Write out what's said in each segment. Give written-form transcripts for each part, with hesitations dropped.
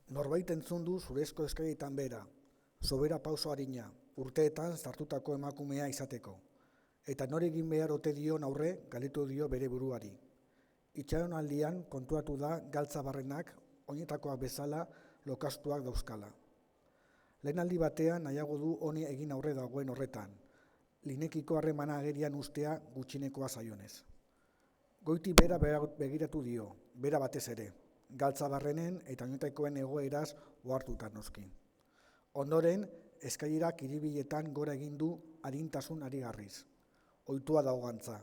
Norbait entzun du zurezko eskailetan bera, sobera pauso arina, urteetan sartutako emakumea izateko. Eta nori egin behar ote dion aurre galdetu dio bere buruari. Itxaronaldian konturatu da galtza barrenak oinetakoak bezala lokastuak dauzkala. Lehenaldi batean nahiago du honi egin aurre dagoen horretan, linekiko harremana agerian ustea gutxinekoa zaionez. Goiti bera begiratu dio, bera batez ere, galtza barrenen eta oinetakoen egoeraz ohartuta noski. Ondoren, eskailerak hiribiletan gora egin du arintasun arigarriz. Ohitua dago gantza,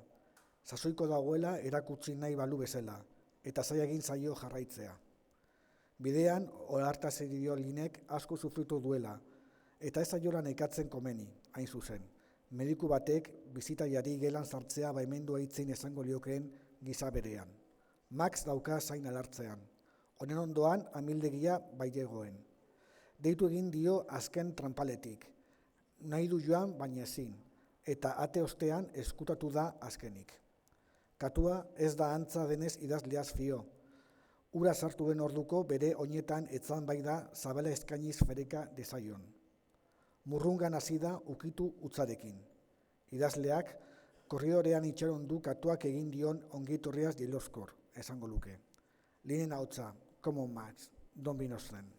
sasoiko dagoela erakutsi nahi balu bezala, eta zaila egin zaio jarraitzea. Bidean, ohartarazi dio Linek asko sufritu duela, eta ez zaiola nekatzen komeni, hain zuzen. Mediku batek bisitariari gelan sartzea baimendu aitzin esango liokeen gisa berean. Max dauka zain alartzean. Honen ondoan amildegia bailegoen. Deitu egin dio azken tranpaletik. Nahi du joan baina ezin, eta ate ostean eskutatu da azkenik. Katua ez da antza denez idazleaz fio. Ura sartu den orduko bere oinetan etzan bai da zabala eskainiz fereka dezaion. Murrungan hasi da ukitu utzarekin. Idazleak korridorean itxaron du katuak egin dion ongietorriaz jeloskor, esango luke. Linen ahotsa, come on Max, don't be innocent.